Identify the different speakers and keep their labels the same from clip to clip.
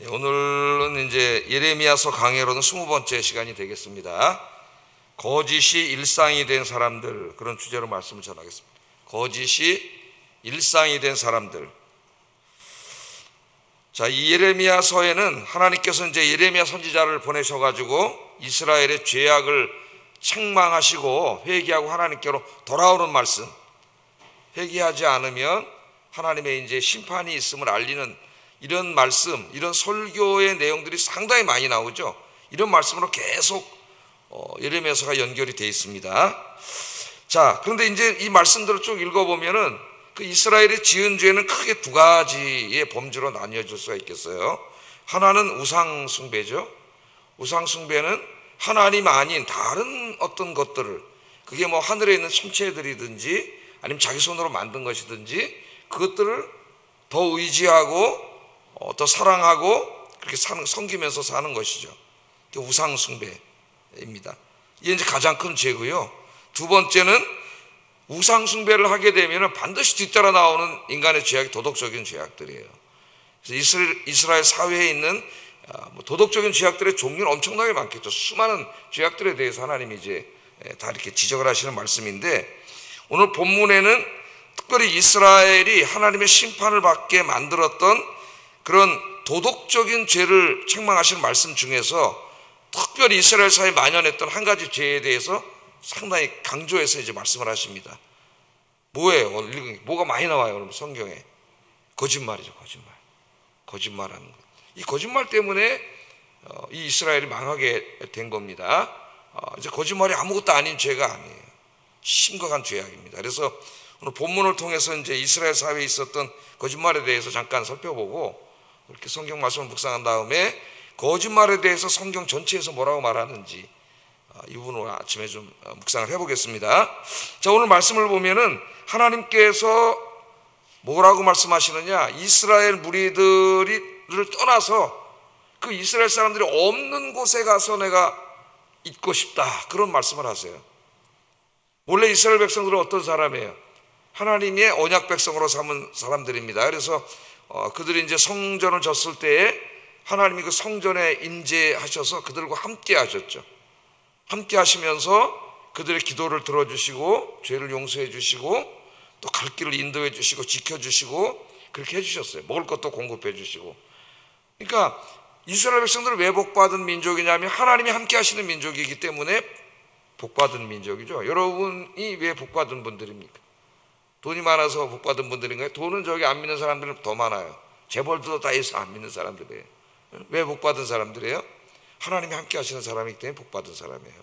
Speaker 1: 오늘은 이제 예레미야서 강해로는 20번째 시간이 되겠습니다. 거짓이 일상이 된 사람들, 그런 주제로 말씀을 전하겠습니다. 거짓이 일상이 된 사람들. 자, 이 예레미야서에는 하나님께서 이제 예레미야 선지자를 보내셔가지고 이스라엘의 죄악을 책망하시고 회개하고 하나님께로 돌아오는 말씀, 회개하지 않으면 하나님의 이제 심판이 있음을 알리는 이런 말씀, 이런 설교의 내용들이 상당히 많이 나오죠. 이런 말씀으로 계속 예레미야서가 연결이 되어 있습니다. 자, 그런데 이제 이 말씀들을 쭉 읽어보면은 그 이스라엘이 지은 죄는 크게 두 가지의 범주로 나뉘어질 수가 있겠어요. 하나는 우상 숭배죠. 우상 숭배는 하나님 아닌 다른 어떤 것들을, 그게 뭐 하늘에 있는 천체들이든지 아니면 자기 손으로 만든 것이든지 그것들을 더 의지하고 더 사랑하고 그렇게 섬기면서 사는 것이죠. 우상 숭배입니다. 이게 이제 가장 큰 죄고요. 두 번째는 우상 숭배를 하게 되면 반드시 뒤따라 나오는 인간의 죄악이 도덕적인 죄악들이에요. 그래서 이스라엘 사회에 있는 도덕적인 죄악들의 종류는 엄청나게 많겠죠. 수많은 죄악들에 대해서 하나님이 이제 다 이렇게 지적을 하시는 말씀인데, 오늘 본문에는 특별히 이스라엘이 하나님의 심판을 받게 만들었던 그런 도덕적인 죄를 책망하시는 말씀 중에서 특별히 이스라엘 사회에 만연했던 한 가지 죄에 대해서 상당히 강조해서 이제 말씀을 하십니다. 뭐예요? 뭐가 많이 나와요, 여러분, 성경에? 거짓말이죠, 거짓말. 거짓말하는 것. 이 거짓말 때문에 이 이스라엘이 망하게 된 겁니다. 이제 거짓말이 아무것도 아닌 죄가 아니에요. 심각한 죄악입니다. 그래서 오늘 본문을 통해서 이제 이스라엘 사회에 있었던 거짓말에 대해서 잠깐 살펴보고, 이렇게 성경 말씀을 묵상한 다음에 거짓말에 대해서 성경 전체에서 뭐라고 말하는지 이 부분을 아침에 좀 묵상을 해보겠습니다. 자, 오늘 말씀을 보면은 하나님께서 뭐라고 말씀하시느냐, 이스라엘 무리들을 떠나서 그 이스라엘 사람들이 없는 곳에 가서 내가 있고 싶다, 그런 말씀을 하세요. 원래 이스라엘 백성들은 어떤 사람이에요? 하나님의 언약 백성으로 삼은 사람들입니다. 그래서 그들이 이제 성전을 졌을 때에 하나님이 그 성전에 임재하셔서 그들과 함께 하셨죠. 함께 하시면서 그들의 기도를 들어주시고 죄를 용서해 주시고 또 갈 길을 인도해 주시고 지켜주시고 그렇게 해주셨어요. 먹을 것도 공급해 주시고. 그러니까 이스라엘 백성들은 왜 복받은 민족이냐면 하나님이 함께 하시는 민족이기 때문에 복받은 민족이죠. 여러분이 왜 복받은 분들입니까? 돈이 많아서 복받은 분들인가요? 돈은 저기 안 믿는 사람들은 더 많아요. 재벌도 다 해서 안 믿는 사람들이에요. 왜 복받은 사람들이에요? 하나님이 함께 하시는 사람이기 때문에 복받은 사람이에요.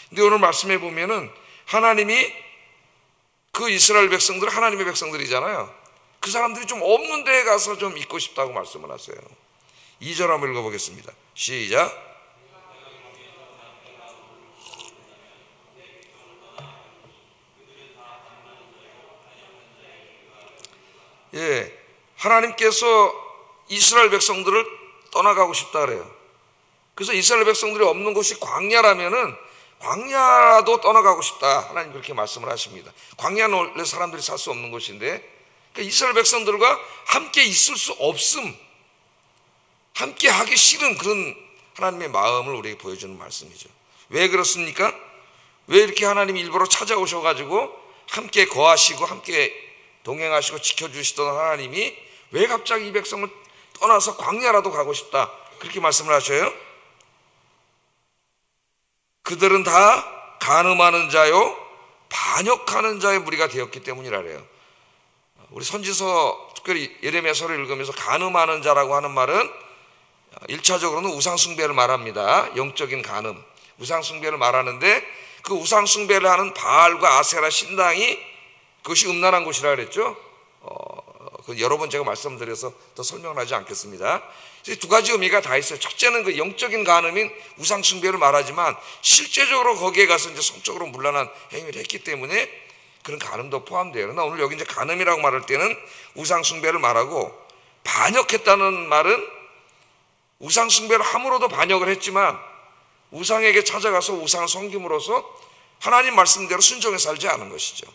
Speaker 1: 근데 오늘 말씀해 보면은 하나님이 그 이스라엘 백성들은 하나님의 백성들이잖아요. 그 사람들이 좀 없는 데에 가서 좀 있고 싶다고 말씀을 하세요. 2절 한번 읽어보겠습니다. 시작. 예, 하나님께서 이스라엘 백성들을 떠나가고 싶다 그래요. 그래서 이스라엘 백성들이 없는 곳이 광야라면은 광야도 떠나가고 싶다, 하나님 그렇게 말씀을 하십니다. 광야는 원래 사람들이 살 수 없는 곳인데, 그러니까 이스라엘 백성들과 함께 있을 수 없음, 함께 하기 싫은 그런 하나님의 마음을 우리에게 보여주는 말씀이죠. 왜 그렇습니까? 왜 이렇게 하나님이 일부러 찾아오셔가지고 함께 거하시고 함께 동행하시고 지켜주시던 하나님이 왜 갑자기 이 백성을 떠나서 광야라도 가고 싶다, 그렇게 말씀을 하셔요? 그들은 다 간음하는 자요 반역하는 자의 무리가 되었기 때문이라 그래요. 우리 선지서, 특별히 예레미야서를 읽으면서 간음하는 자라고 하는 말은 1차적으로는 우상숭배를 말합니다. 영적인 간음, 우상숭배를 말하는데, 그 우상숭배를 하는 바알과 아세라 신당이 그것이 음란한 곳이라 그랬죠. 여러 번 제가 말씀드려서 더 설명을 하지 않겠습니다. 두 가지 의미가 다 있어요. 첫째는 그 영적인 간음인 우상숭배를 말하지만 실제적으로 거기에 가서 이제 성적으로 문란한 행위를 했기 때문에 그런 간음도 포함돼요. 그러나 오늘 여기 이제 간음이라고 말할 때는 우상숭배를 말하고, 반역했다는 말은 우상숭배를 함으로도 반역을 했지만 우상에게 찾아가서 우상을 섬김으로써 하나님 말씀대로 순종해 살지 않은 것이죠.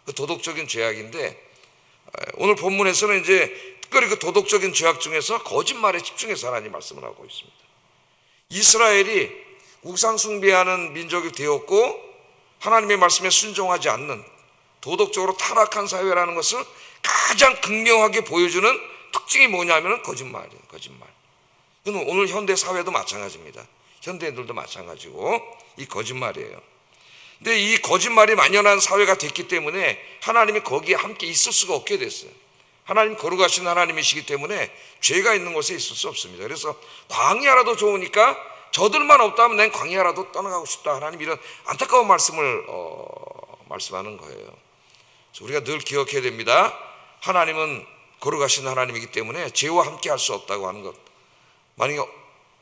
Speaker 1: 그 도덕적인 죄악인데, 오늘 본문에서는 이제 특별히 그 도덕적인 죄악 중에서 거짓말에 집중해서 하나님 말씀을 하고 있습니다. 이스라엘이 우상 숭배하는 민족이 되었고 하나님의 말씀에 순종하지 않는 도덕적으로 타락한 사회라는 것을 가장 극명하게 보여주는 특징이 뭐냐면 거짓말이에요. 거짓말. 이건 오늘 현대 사회도 마찬가지입니다. 현대인들도 마찬가지고 이 거짓말이에요. 근데 이 거짓말이 만연한 사회가 됐기 때문에 하나님이 거기에 함께 있을 수가 없게 됐어요. 하나님 거룩하신 하나님이시기 때문에 죄가 있는 곳에 있을 수 없습니다. 그래서 광야라도 좋으니까 저들만 없다면 난 광야라도 떠나가고 싶다. 하나님 이런 안타까운 말씀을 말씀하는 거예요. 그래서 우리가 늘 기억해야 됩니다. 하나님은 거룩하신 하나님이기 때문에 죄와 함께 할 수 없다고 하는 것. 만약에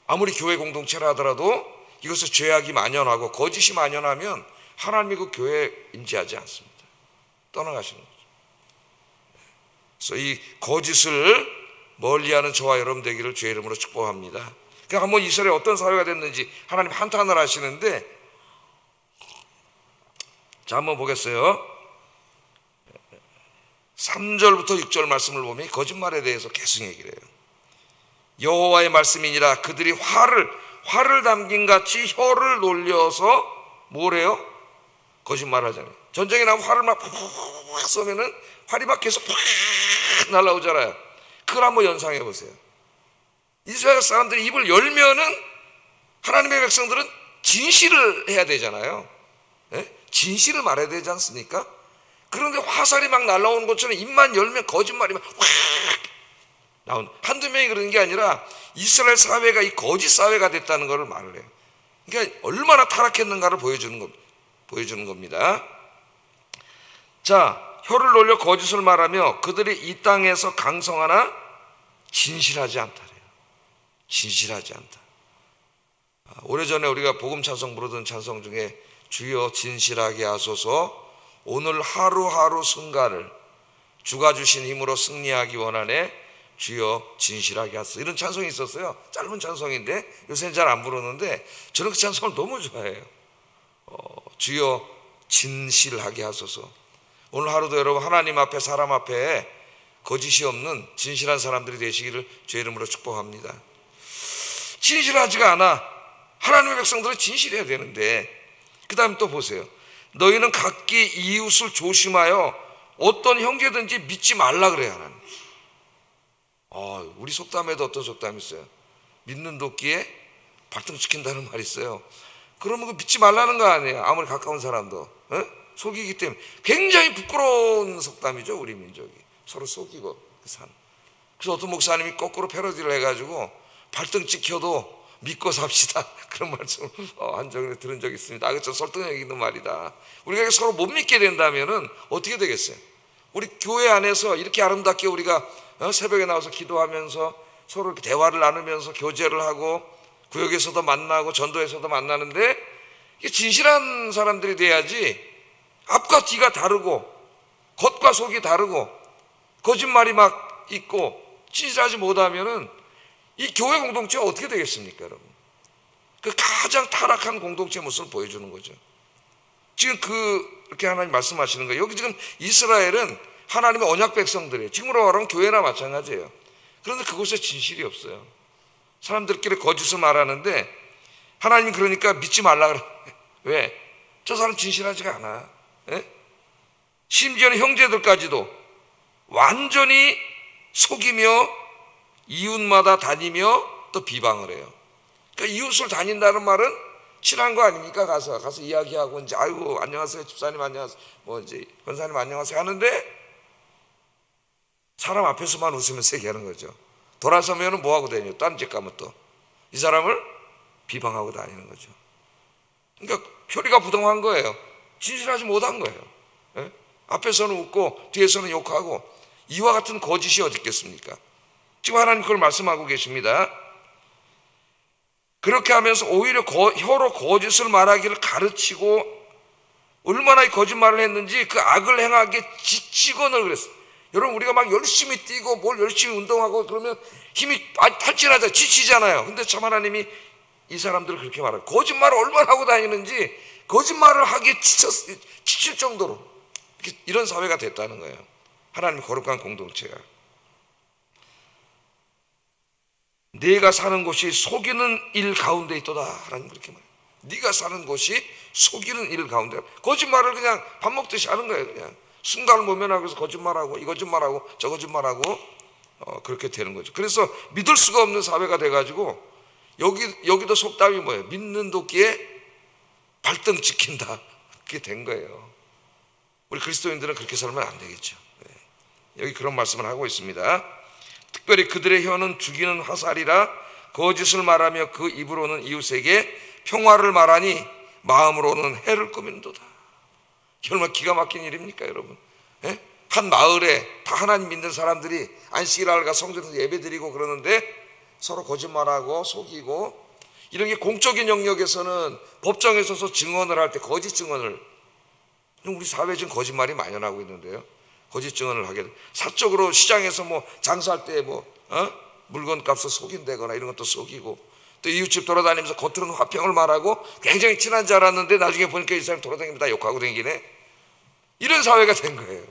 Speaker 1: 아무리 교회 공동체라 하더라도 이것을 죄악이 만연하고 거짓이 만연하면 하나님이 그 교회에 임재하지 않습니다. 떠나가시는 거죠. 그래서 이 거짓을 멀리하는 저와 여러분 되기를 주의 이름으로 축복합니다. 그러니까 한번 이스라엘 어떤 사회가 됐는지 하나님 한탄을 하시는데, 자 한번 보겠어요. 3절부터 6절 말씀을 보면 거짓말에 대해서 계속 얘기를 해요. 여호와의 말씀이니라 그들이 활을 담긴 같이 혀를 놀려서 뭐래요? 거짓말 하잖아요. 전쟁에 나면 활을 막 팍팍 쏘면은 활이 막 계속 팍 날아오잖아요. 그걸 한번 연상해 보세요. 이스라엘 사람들이 입을 열면은 하나님의 백성들은 진실을 해야 되잖아요. 네? 진실을 말해야 되지 않습니까? 그런데 화살이 막 날아오는 것처럼 입만 열면 거짓말이 막 확 나온. 한두 명이 그러는 게 아니라 이스라엘 사회가 이 거짓 사회가 됐다는 것을 말을 해요. 그러니까 얼마나 타락했는가를 보여주는 겁니다. 자, 혀를 놀려 거짓을 말하며 그들이 이 땅에서 강성하나 진실하지 않다래요. 진실하지 않다. 오래전에 우리가 복음 찬송 부르던 찬송 중에 주여 진실하게 하소서 오늘 하루하루 순간을 주가 주신 힘으로 승리하기 원하네 주여 진실하게 하소서, 이런 찬송이 있었어요. 짧은 찬송인데 요새는 잘 안 부르는데 저는 그 찬송을 너무 좋아해요. 주여 진실하게 하소서. 오늘 하루도 여러분 하나님 앞에 사람 앞에 거짓이 없는 진실한 사람들이 되시기를 주의 이름으로 축복합니다. 진실하지가 않아. 하나님의 백성들은 진실해야 되는데, 그 다음 또 보세요. 너희는 각기 이웃을 조심하여 어떤 형제든지 믿지 말라 그래요. 하나님. 우리 속담에도 어떤 속담이 있어요. 믿는 도끼에 발등 찍힌다는 말이 있어요. 그러면 그 믿지 말라는 거 아니에요. 아무리 가까운 사람도 속이기 때문에. 굉장히 부끄러운 속담이죠. 우리 민족이 서로 속이고 산. 그래서 어떤 목사님이 거꾸로 패러디를 해가지고 발등 찍혀도 믿고 삽시다, 그런 말씀을 한 적을 들은 적이 있습니다. 그렇죠. 설득력 있는 말이다. 우리가 서로 못 믿게 된다면은 어떻게 되겠어요? 우리 교회 안에서 이렇게 아름답게 우리가 새벽에 나와서 기도하면서 서로 이렇게 대화를 나누면서 교제를 하고 구역에서도 만나고 전도에서도 만나는데, 이게 진실한 사람들이 돼야지 앞과 뒤가 다르고 겉과 속이 다르고 거짓말이 막 있고 진실하지 못하면은 이 교회 공동체가 어떻게 되겠습니까, 여러분? 그 가장 타락한 공동체 모습을 보여주는 거죠. 지금 그렇게 하나님 말씀하시는 거예요. 여기 지금 이스라엘은 하나님의 언약 백성들이에요. 지금으로 말하면 교회나 마찬가지예요. 그런데 그곳에 진실이 없어요. 사람들끼리 거짓을 말하는데 하나님이 그러니까 믿지 말라 그래요. 왜? 저 사람 진실하지가 않아. 심지어는 형제들까지도 완전히 속이며 이웃마다 다니며 또 비방을 해요. 그러니까 이웃을 다닌다는 말은 친한 거 아닙니까? 가서 이야기하고 이제 아이고 안녕하세요 집사님 안녕하세요 뭐 이제 권사님 안녕하세요 하는데 사람 앞에서만 웃으면서 얘기하는 거죠. 돌아서면은 뭐 하고 다녀요? 딴 집 가면 또 이 사람을 비방하고 다니는 거죠. 그러니까 표리가 부동한 거예요. 진실하지 못한 거예요. 앞에서는 웃고 뒤에서는 욕하고 이와 같은 거짓이 어디 있겠습니까? 지금 하나님 그걸 말씀하고 계십니다. 그렇게 하면서 오히려 혀로 거짓을 말하기를 가르치고 얼마나 거짓말을 했는지 그 악을 행하기에 지치고는 그랬어요. 여러분 우리가 막 열심히 뛰고 뭘 열심히 운동하고 그러면 힘이 탈진하자 지치잖아요. 근데 참 하나님이 이 사람들을 그렇게 말해요. 거짓말을 얼마나 하고 다니는지 거짓말을 하기에 지칠 정도로 이런 사회가 됐다는 거예요. 하나님의 거룩한 공동체가. 네가 사는 곳이 속이는 일 가운데 있도다. 하나님 그렇게 말해요. 네가 사는 곳이 속이는 일 가운데. 거짓말을 그냥 밥 먹듯이 하는 거예요. 그냥 순간을 모면하고 해서 거짓말하고 이 거짓말하고 저 거짓말하고 그렇게 되는 거죠. 그래서 믿을 수가 없는 사회가 돼가지고 여기도 속담이 뭐예요? 믿는 도끼에 발등 찍힌다. 그게 된 거예요. 우리 그리스도인들은 그렇게 살면 안 되겠죠. 여기 그런 말씀을 하고 있습니다. 특별히 그들의 혀는 죽이는 화살이라 거짓을 말하며 그 입으로는 이웃에게 평화를 말하니 마음으로는 해를 꾸미는도다. 얼마나 기가 막힌 일입니까, 여러분? 한 마을에 다 하나님 믿는 사람들이 안식일날 가 성전에서 예배드리고 그러는데 서로 거짓말하고 속이고, 이런 게 공적인 영역에서는 법정에 서서 증언을 할 때 거짓 증언을, 우리 사회에 지금 거짓말이 만연하고 있는데요. 거짓 증언을 하게 돼. 사적으로 시장에서 뭐 장사할 때 물건 값을 속인다거나 이런 것도 속이고, 또 이웃집 돌아다니면서 겉으로는 화평을 말하고 굉장히 친한 줄 알았는데 나중에 보니까 이 사람 돌아다니면서 다 욕하고 다니네. 이런 사회가 된 거예요.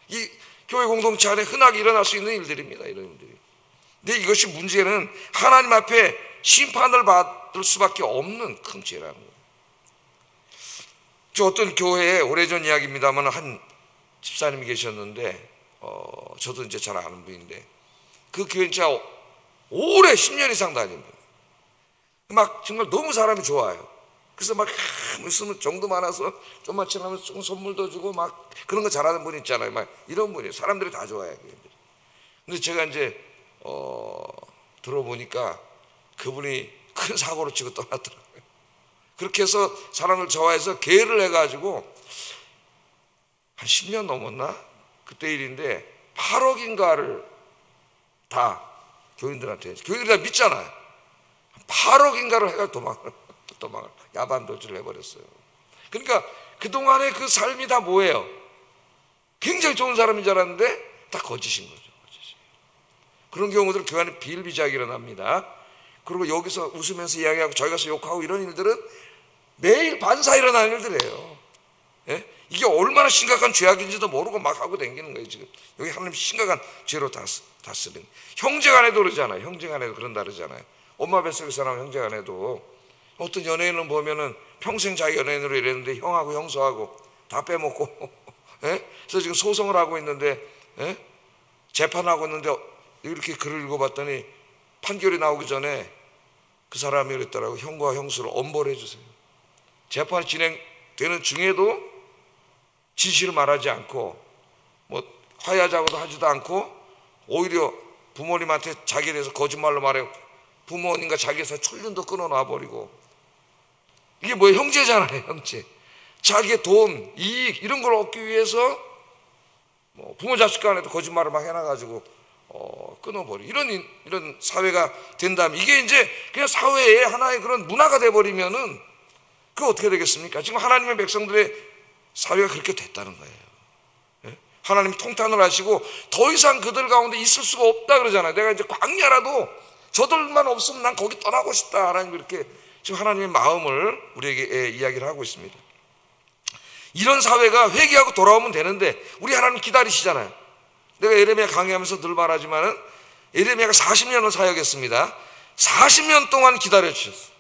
Speaker 1: 이 교회 공동체 안에 흔하게 일어날 수 있는 일들입니다. 이런 일들이. 근데 이것이 문제는 하나님 앞에 심판을 받을 수밖에 없는 큰 죄라는 거예요. 저 어떤 교회에 오래전 이야기입니다만 한 집사님이 계셨는데 저도 이제 잘 아는 분인데, 그 교회 진짜 오래 10년 이상 다닙니다. 막 정말 너무 사람이 좋아요. 그래서 막 있으면 정도 많아서 좀만 지나면 조금 선물도 주고 막 그런 거 잘하는 분 있잖아요. 막 이런 분이에요. 사람들이 다 좋아해요. 근데 제가 이제 들어보니까 그분이 큰 사고를 치고 떠났더라고요. 그렇게 해서 사람을 좋아해서 계를 해가지고 한 10년 넘었나? 그때 일인데 8억인가를 다 교인들한테, 교인들이 다 믿잖아요. 8억인가를 해가지고 도망을 야반도주를 해버렸어요. 그러니까 그동안의 그 삶이 다 뭐예요? 굉장히 좋은 사람인 줄 알았는데 다 거짓인 거죠. 그런 경우들은 교회 안에 비일비재하게 일어납니다. 그리고 여기서 웃으면서 이야기하고 저희 가서 욕하고 이런 일들은 매일 반사 일어나는 일들이에요. 이게 얼마나 심각한 죄악인지도 모르고 막 하고 다니는 거예요. 지금 여기 하나님 심각한 죄로 다스린. 형제간에도 그러잖아요. 형제간에도 그런다 그러잖아요. 엄마 뱃속에서 나온 형제간에도 어떤 연예인을 보면은 평생 자기 연예인으로 일했는데 형하고 형수하고 다 빼먹고 그래서 지금 소송을 하고 있는데 재판하고 있는데 이렇게 글을 읽어봤더니 판결이 나오기 전에 그 사람이 그랬더라고. 형과 형수를 엄벌해 주세요. 재판이 진행되는 중에도 진실을 말하지 않고 뭐 화해하자고도 하지도 않고 오히려 부모님한테 자기에 대해서 거짓말로 말해 부모님과 자기에 대해서 천륜도 끊어놔버리고. 이게 뭐예요? 형제잖아요. 형제. 자기의 돈, 이익 이런 걸 얻기 위해서 뭐 부모 자식 간에도 거짓말을 막 해놔가지고 끊어버리고 이런 사회가 된다면, 이게 이제 그냥 사회의 하나의 그런 문화가 돼버리면은 그게 어떻게 되겠습니까? 지금 하나님의 백성들의 사회가 그렇게 됐다는 거예요. 하나님이 통탄을 하시고 더 이상 그들 가운데 있을 수가 없다 그러잖아요. 내가 이제 광야라도 저들만 없으면 난 거기 떠나고 싶다. 하나님 이렇게 지금 하나님의 마음을 우리에게 이야기를 하고 있습니다. 이런 사회가 회개하고 돌아오면 되는데 우리 하나님 기다리시잖아요. 내가 예레미야 강의하면서 늘 말하지만은 예레미야가 40년을 사역했습니다. 40년 동안 기다려 주셨어요.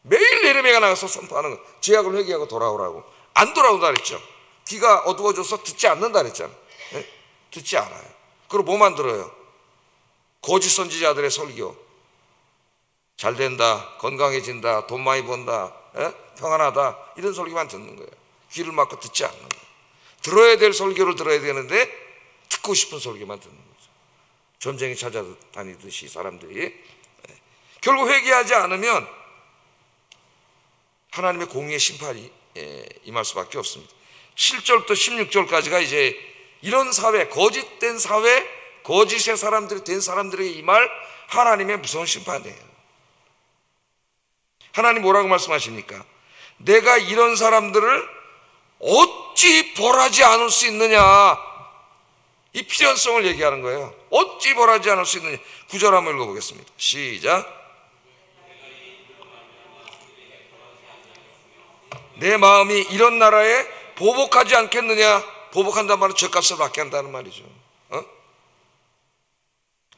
Speaker 1: 매일 예레미야가 나가서 선포하는 거. 죄악을 회개하고 돌아오라고. 안 돌아온다 그랬죠. 귀가 어두워져서 듣지 않는다 그랬잖아요. 듣지 않아요. 그리고 뭐만 들어요? 거짓 선지자들의 설교. 잘 된다, 건강해진다, 돈 많이 번다, 평안하다, 이런 설교만 듣는 거예요. 귀를 막고 듣지 않는 거예요. 들어야 될 설교를 들어야 되는데 듣고 싶은 설교만 듣는 거죠. 전쟁이 찾아다니듯이 사람들이. 결국 회개하지 않으면 하나님의 공의의 심판이 임할 수밖에 없습니다. 7절부터 16절까지가 이제 이런 사회, 거짓된 사회, 거짓의 사람들이 된 사람들에게 임할 하나님의 무서운 심판이에요. 하나님 뭐라고 말씀하십니까? 내가 이런 사람들을 어찌 벌하지 않을 수 있느냐. 이 필연성을 얘기하는 거예요. 어찌 벌하지 않을 수 있느냐. 9절 한번 읽어보겠습니다. 시작. 내 마음이 이런 나라에 보복하지 않겠느냐. 보복한다는 말은 죗값을 받게 한다는 말이죠.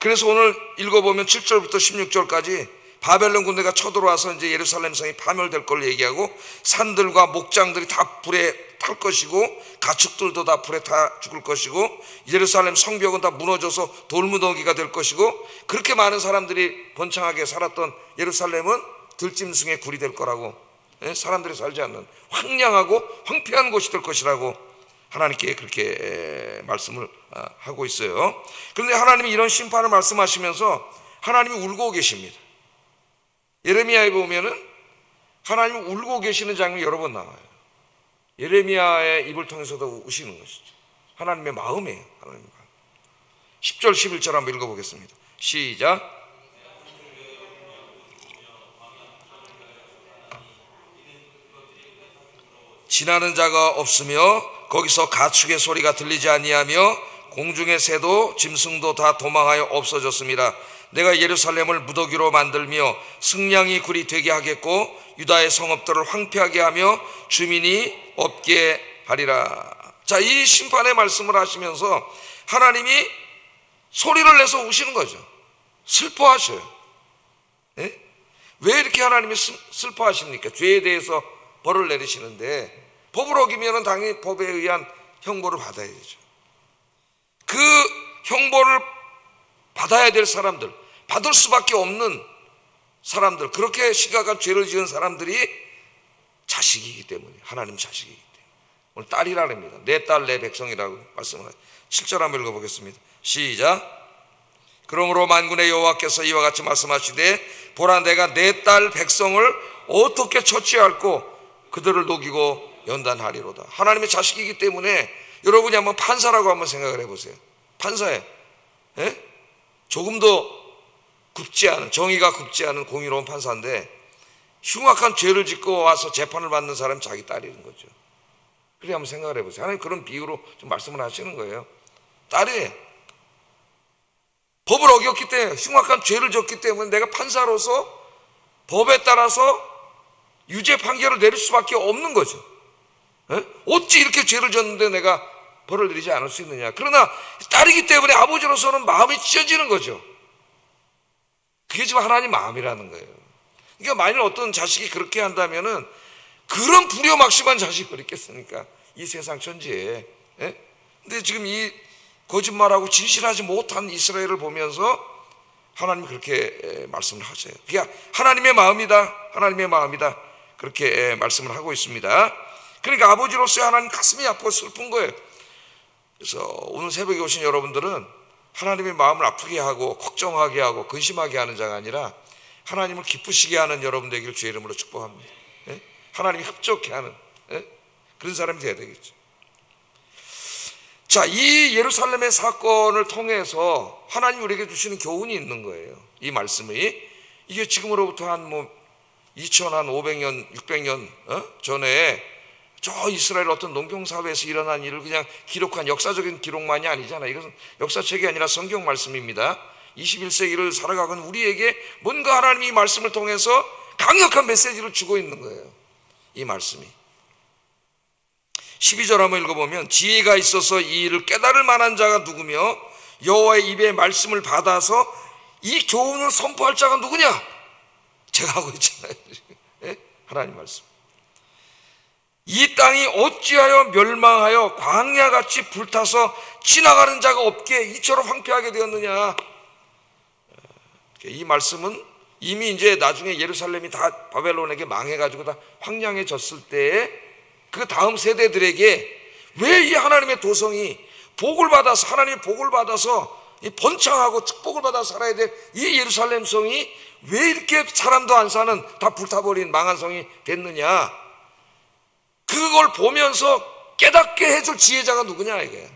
Speaker 1: 그래서 오늘 읽어보면 7절부터 16절까지 바벨론 군대가 쳐들어와서 이제 예루살렘 성이 파멸될 걸 얘기하고 산들과 목장들이 다 불에 탈 것이고 가축들도 다 불에 타 죽을 것이고 예루살렘 성벽은 다 무너져서 돌무더기가 될 것이고 그렇게 많은 사람들이 번창하게 살았던 예루살렘은 들짐승의 굴이 될 거라고, 사람들이 살지 않는 황량하고 황폐한 곳이 될 것이라고 하나님께 그렇게 말씀을 하고 있어요. 그런데 하나님이 이런 심판을 말씀하시면서 하나님이 울고 계십니다. 예레미야에 보면은 하나님이 울고 계시는 장면이 여러 번 나와요. 예레미야의 입을 통해서도 우시는 것이죠. 하나님의 마음이에요. 하나님의 마음. 10절 11절 한번 읽어보겠습니다. 시작. 지나는 자가 없으며 거기서 가축의 소리가 들리지 아니하며 공중의 새도 짐승도 다 도망하여 없어졌습니다. 내가 예루살렘을 무더기로 만들며 승냥이 굴이 되게 하겠고 유다의 성읍들을 황폐하게 하며 주민이 없게 하리라. 자, 이 심판의 말씀을 하시면서 하나님이 소리를 내서 우시는 거죠. 슬퍼하셔요. 예? 왜 이렇게 하나님이 슬퍼하십니까? 죄에 대해서 벌을 내리시는데 법을 어기면 당연히 법에 의한 형벌을 받아야 되죠. 그 형벌을 받아야 될 사람들, 받을 수밖에 없는 사람들, 그렇게 심각한 죄를 지은 사람들이 자식이기 때문에, 하나님 자식이기 때문에. 오늘 딸이라 합니다. 내 딸 내 백성이라고 말씀을 하죠. 7절 한번 읽어보겠습니다. 시작. 그러므로 만군의 여호와께서 이와 같이 말씀하시되 보라, 내가 내 딸 백성을 어떻게 처치할꼬 그들을 녹이고 연단하리로다. 하나님의 자식이기 때문에 여러분이 한번 판사라고 한번 생각을 해보세요. 판사에 조금도 굽지 않은, 정의가 굽지 않은 공의로운 판사인데 흉악한 죄를 짓고 와서 재판을 받는 사람이 자기 딸이는 거죠. 그래 한번 생각을 해보세요. 하나님 그런 비유로 좀 말씀을 하시는 거예요. 딸이 법을 어겼기 때문에, 흉악한 죄를 졌기 때문에 내가 판사로서 법에 따라서 유죄 판결을 내릴 수밖에 없는 거죠. 어찌 이렇게 죄를 졌는데 내가 벌을 내리지 않을 수 있느냐. 그러나 딸이기 때문에 아버지로서는 마음이 찢어지는 거죠. 그게 지금 하나님 마음이라는 거예요. 그러니까 만일 어떤 자식이 그렇게 한다면은 그런 불효막심한 자식이 어디 있겠습니까? 이 세상 천지에. 근데 지금 이 거짓말하고 진실하지 못한 이스라엘을 보면서 하나님이 그렇게 말씀을 하세요. 그게 하나님의 마음이다. 하나님의 마음이다. 그렇게 말씀을 하고 있습니다. 그러니까 아버지로서의 하나님 가슴이 아프고 슬픈 거예요. 그래서 오늘 새벽에 오신 여러분들은 하나님의 마음을 아프게 하고 걱정하게 하고 근심하게 하는 자가 아니라 하나님을 기쁘시게 하는 여러분 되기를 주의 이름으로 축복합니다. 하나님이 흡족해 하는 그런 사람이 되어야 되겠죠. 자, 이 예루살렘의 사건을 통해서 하나님 우리에게 주시는 교훈이 있는 거예요. 이 말씀이 이게 지금으로부터 한 2500년 600년 전에 저 이스라엘 어떤 농경사회에서 일어난 일을 그냥 기록한 역사적인 기록만이 아니잖아요. 이것은 역사책이 아니라 성경 말씀입니다. 21세기를 살아가는 우리에게 뭔가 하나님이 이 말씀을 통해서 강력한 메시지를 주고 있는 거예요. 이 말씀이 12절 한번 읽어보면 지혜가 있어서 이 일을 깨달을 만한 자가 누구며 여호와의 입의 말씀을 받아서 이 교훈을 선포할 자가 누구냐? 제가 하고 있잖아요. 하나님 말씀. 이 땅이 어찌하여 멸망하여 광야같이 불타서 지나가는 자가 없게 이처럼 황폐하게 되었느냐. 이 말씀은 이미 이제 나중에 예루살렘이 다 바벨론에게 망해가지고 다 황량해졌을 때에 그 다음 세대들에게 왜 이 하나님의 도성이 복을 받아서, 하나님의 복을 받아서 번창하고 축복을 받아 살아야 될 이 예루살렘 성이 왜 이렇게 사람도 안 사는 다 불타버린 망한 성이 됐느냐. 그걸 보면서 깨닫게 해줄 지혜자가 누구냐 이게.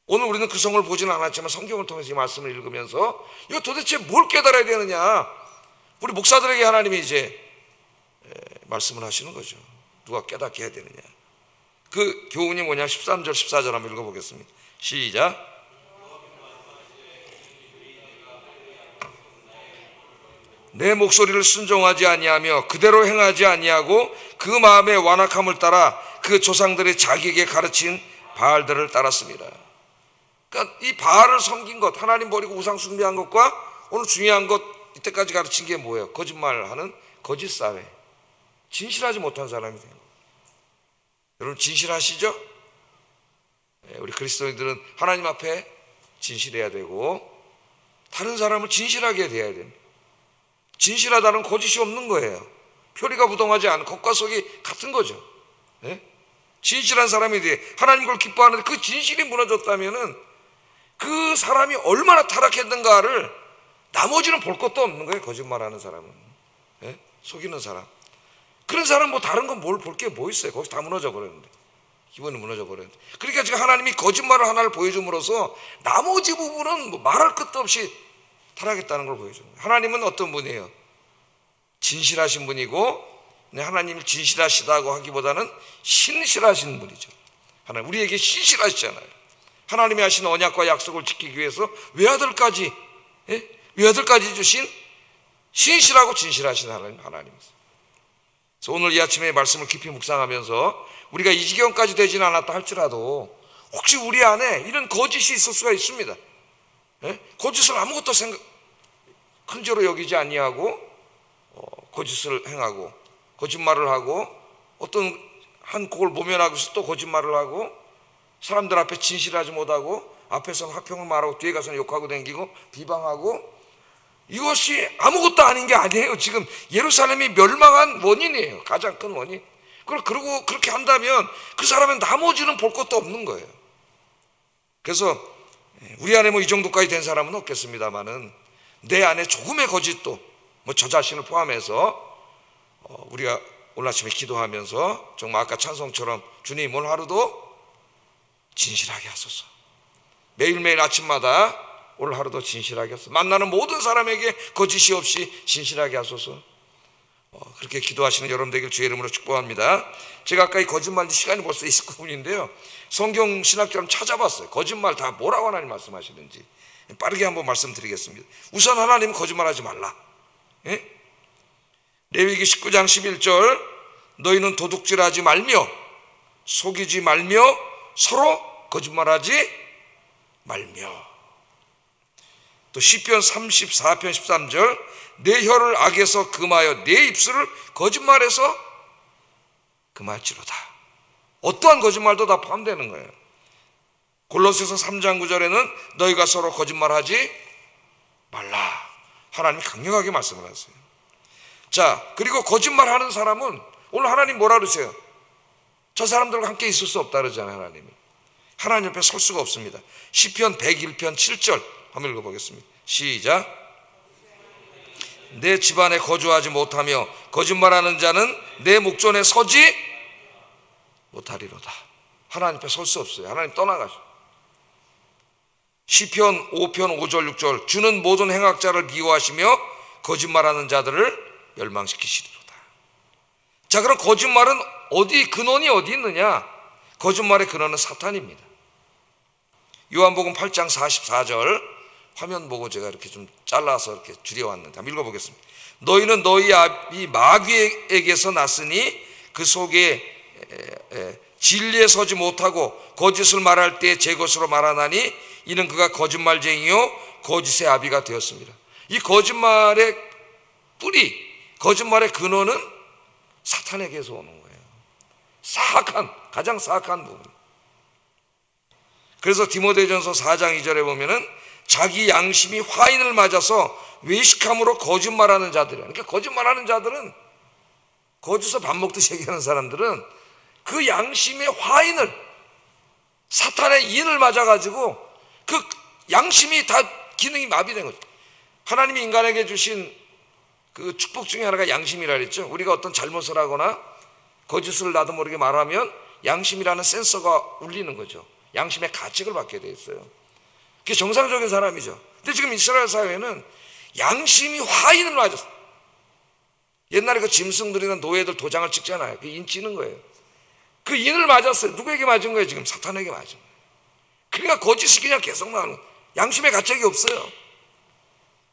Speaker 1: 오늘 우리는 그 성을 보지는 않았지만 성경을 통해서 이 말씀을 읽으면서 이거 도대체 뭘 깨달아야 되느냐. 우리 목사들에게 하나님이 이제 말씀을 하시는 거죠. 누가 깨닫게 해야 되느냐. 그 교훈이 뭐냐. 13절 14절 한번 읽어보겠습니다. 시작. 내 목소리를 순종하지 아니하며 그대로 행하지 아니하고 그 마음의 완악함을 따라 그 조상들이 자기에게 가르친 바알들을 따랐습니다. 그러니까 이 바알을 섬긴 것, 하나님 버리고 우상 숭배한 것과 오늘 중요한 것, 이때까지 가르친 게 뭐예요? 거짓말하는 거짓 사회. 진실하지 못한 사람이 된 거예요. 여러분 진실하시죠? 우리 그리스도인들은 하나님 앞에 진실해야 되고 다른 사람을 진실하게 대해야 됩니다. 진실하다는 거짓이 없는 거예요. 표리가 부동하지 않은 겉과 속이 같은 거죠. 네? 진실한 사람이 돼 하나님 걸 기뻐하는데 그 진실이 무너졌다면은 그 사람이 얼마나 타락했는가를 나머지는 볼 것도 없는 거예요. 거짓말하는 사람은. 네? 속이는 사람. 그런 사람 뭐 다른 건 뭘 볼 게 뭐 있어요. 거기서 다 무너져 버렸는데. 기본이 무너져 버렸는데. 그러니까 지금 하나님이 거짓말을 하나를 보여줌으로써 나머지 부분은 뭐 말할 것도 없이 타락했다는 걸 보여줍니다. 하나님은 어떤 분이에요? 진실하신 분이고 하나님이 진실하시다고 하기보다는 신실하신 분이죠. 하나님 우리에게 신실하시잖아요. 하나님이 하신 언약과 약속을 지키기 위해서 외아들까지 외아들까지 주신 신실하고 진실하신 하나님이세요. 그래서 오늘 이 아침에 말씀을 깊이 묵상하면서 우리가 이 지경까지 되지는 않았다 할지라도 혹시 우리 안에 이런 거짓이 있을 수가 있습니다. 거짓을 아무것도 큰 죄로 여기지 아니하고 거짓을 행하고 거짓말을 하고 어떤 한 곡을 모면하고서 또 거짓말을 하고 사람들 앞에 진실하지 못하고 앞에서는 화평을 말하고 뒤에 가서는 욕하고 댕기고 비방하고 이것이 아무것도 아닌 게 아니에요. 지금 예루살렘이 멸망한 원인이에요. 가장 큰 원인. 그리고 그렇게 한다면 그 사람은 나머지는 볼 것도 없는 거예요. 그래서 우리 안에 뭐 이 정도까지 된 사람은 없겠습니다만은 내 안에 조금의 거짓도 뭐 저 자신을 포함해서 우리가 오늘 아침에 기도하면서 정말 아까 찬송처럼 주님 오늘 하루도 진실하게 하소서. 매일매일 아침마다 오늘 하루도 진실하게 하소서. 만나는 모든 사람에게 거짓이 없이 진실하게 하소서. 그렇게 기도하시는 여러분 되길 주의 이름으로 축복합니다. 제가 아까 이 거짓말 시간이 벌써 29분인데요 성경 신학처럼 찾아봤어요. 거짓말 다 뭐라고 하나님 말씀하시는지 빠르게 한번 말씀드리겠습니다. 우선 하나님은 거짓말하지 말라. 레위기 19장 11절 너희는 도둑질하지 말며 속이지 말며 서로 거짓말하지 말며. 또 시편 34편 13절 내 혀를 악에서 금하여 내 입술을 거짓말에서 금할지로다. 어떠한 거짓말도 다 포함되는 거예요. 골로새서 3장 9절에는 너희가 서로 거짓말하지 말라. 하나님이 강력하게 말씀을 하세요. 자, 그리고 거짓말하는 사람은 오늘 하나님 뭐라 그러세요? 저 사람들과 함께 있을 수 없다 그러잖아요. 하나님이. 하나님 옆에 설 수가 없습니다. 시편 101편 7절 한번 읽어보겠습니다. 시작. 내 집안에 거주하지 못하며 거짓말하는 자는 내 목전에 서지 못하리로다. 하나님 앞에 설 수 없어요. 하나님 떠나가셔. 시편 5편 5절 6절 주는 모든 행악자를 미워하시며 거짓말하는 자들을 멸망시키시리로다. 자, 그럼 거짓말은 근원이 어디 있느냐? 거짓말의 근원은 사탄입니다. 요한복음 8장 44절 화면 보고 제가 이렇게 좀 잘라서 이렇게 줄여왔는데 한번 읽어보겠습니다. 너희는 너희 아비 마귀에게서 났으니 그 속에 진리에 서지 못하고 거짓을 말할 때 제 것으로 말하나니 이는 그가 거짓말쟁이요 거짓의 아비가 되었습니다. 이 거짓말의 뿌리, 거짓말의 근원은 사탄에게서 오는 거예요. 가장 사악한 부분. 그래서 디모데전서 4장 2절에 보면은 자기 양심이 화인을 맞아서 외식함으로 거짓말하는 자들. 그러니까 거짓말하는 자들은 거기서 밥 먹듯이 얘기하는 사람들은 그 양심의 화인을 사탄의 인을 맞아가지고 그 양심이 다 기능이 마비된 거죠. 하나님이 인간에게 주신 그 축복 중에 하나가 양심이라 그랬죠. 우리가 어떤 잘못을 하거나 거짓을 나도 모르게 말하면 양심이라는 센서가 울리는 거죠. 양심의 가책을 받게 돼 있어요. 그게 정상적인 사람이죠. 근데 지금 이스라엘 사회는 양심이 화인을 맞았어요. 옛날에 그 짐승들이나 노예들 도장을 찍잖아요. 그 인 찍는 거예요. 그 인을 맞았어요. 누구에게 맞은 거예요? 지금 사탄에게 맞은 거예요. 그러니까 거짓이 그냥 계속 나오는 거예요. 양심의 가책이 없어요.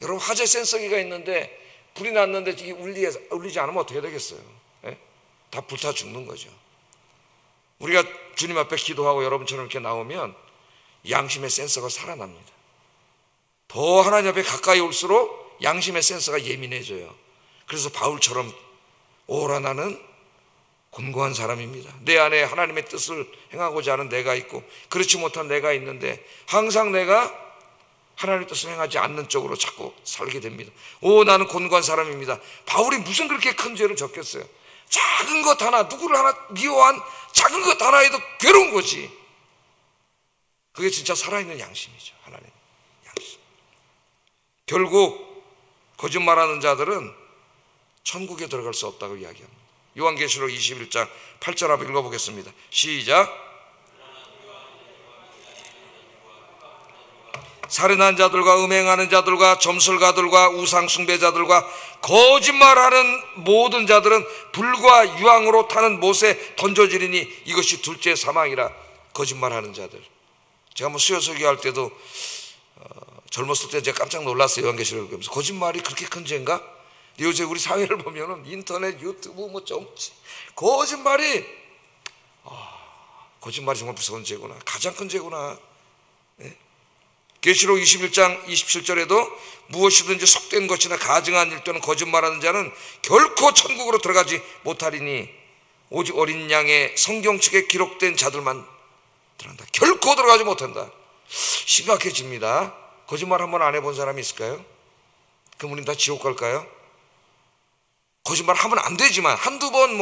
Speaker 1: 여러분 화재 센서기가 있는데 불이 났는데 이게 울리지 않으면 어떻게 되겠어요? 예? 다 불타 죽는 거죠. 우리가 주님 앞에 기도하고 여러분처럼 이렇게 나오면 양심의 센서가 살아납니다. 더 하나님 앞에 가까이 올수록 양심의 센서가 예민해져요. 그래서 바울처럼 오라 나는 곤고한 사람입니다. 내 안에 하나님의 뜻을 행하고자 하는 내가 있고 그렇지 못한 내가 있는데 항상 내가 하나님의 뜻을 행하지 않는 쪽으로 자꾸 살게 됩니다. 오 나는 곤고한 사람입니다. 바울이 무슨 그렇게 큰 죄를 졌겠어요. 작은 것 하나, 누구를 하나 미워한 작은 것 하나에도 괴로운 거지. 그게 진짜 살아있는 양심이죠. 하나님 양심. 결국 거짓말하는 자들은 천국에 들어갈 수 없다고 이야기합니다. 요한계시록 21장 8절 한번 읽어보겠습니다. 시작. 살인한 자들과 음행하는 자들과 점술가들과 우상숭배자들과 거짓말하는 모든 자들은 불과 유황으로 타는 못에 던져지리니 이것이 둘째 사망이라. 거짓말하는 자들. 제가 뭐 수요 설교할 때도 젊었을 때 제가 깜짝 놀랐어요. 요한계시록을 보면서 거짓말이 그렇게 큰 죄인가? 요새 우리 사회를 보면은 인터넷, 유튜브, 뭐 정치, 거짓말이 정말 무서운 죄구나. 가장 큰 죄구나. 네? 계시록 21장 27절에도 무엇이든지 속된 것이나 가증한 일 또는 거짓말하는 자는 결코 천국으로 들어가지 못하리니 오직 어린 양의 성경책에 기록된 자들만 들어간다. 결코 들어가지 못한다. 심각해집니다. 거짓말 한번 안 해본 사람이 있을까요? 그럼 우린 다 지옥 갈까요? 거짓말 하면 안 되지만 한두 번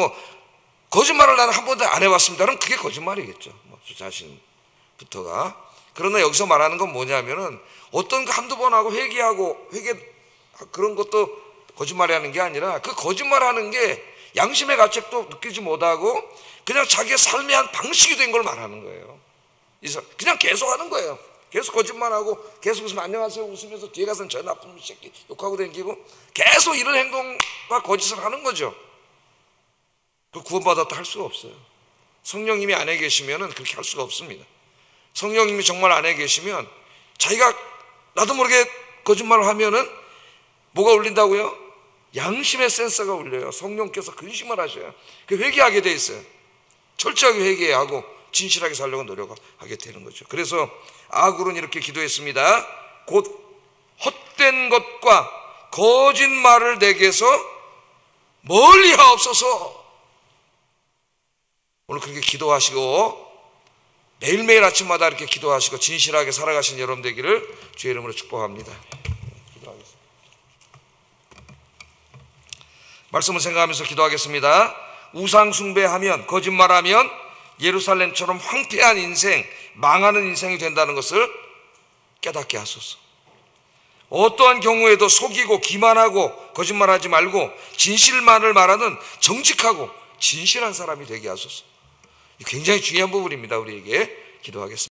Speaker 1: 거짓말을 나는 한 번도 안 해봤습니다. 그럼 그게 거짓말이겠죠. 저 자신부터가. 그러나 여기서 말하는 건 뭐냐면은 어떤 거 한두 번 하고 회개 그런 것도 거짓말하는 게 아니라 그 거짓말하는 게 양심의 가책도 느끼지 못하고 그냥 자기의 삶의 한 방식이 된 걸 말하는 거예요. 그냥 계속 하는 거예요. 계속 거짓말하고 계속 웃으면 안녕하세요 웃으면서 뒤에 가서는 저 나쁜 새끼 욕하고 다니고 계속 이런 행동과 거짓을 하는 거죠. 그 구원받았다 할 수가 없어요. 성령님이 안에 계시면 그렇게 할 수가 없습니다. 성령님이 정말 안에 계시면 자기가 나도 모르게 거짓말을 하면은 뭐가 울린다고요? 양심의 센서가 울려요. 성령께서 근심을 하셔요. 그 회개하게 돼 있어요. 철저하게 회개하고 진실하게 살려고 노력하게 되는 거죠. 그래서 아굴은 이렇게 기도했습니다. 곧 헛된 것과 거짓말을 내게서 멀리 하옵소서. 오늘 그렇게 기도하시고 매일매일 아침마다 이렇게 기도하시고 진실하게 살아가신 여러분 되기를 주의 이름으로 축복합니다. 기도하겠습니다. 말씀을 생각하면서 기도하겠습니다. 우상 숭배하면 거짓말하면 예루살렘처럼 황폐한 인생, 망하는 인생이 된다는 것을 깨닫게 하소서. 어떠한 경우에도 속이고 기만하고 거짓말하지 말고 진실만을 말하는 정직하고 진실한 사람이 되게 하소서. 굉장히 중요한 부분입니다. 우리에게 기도하겠습니다.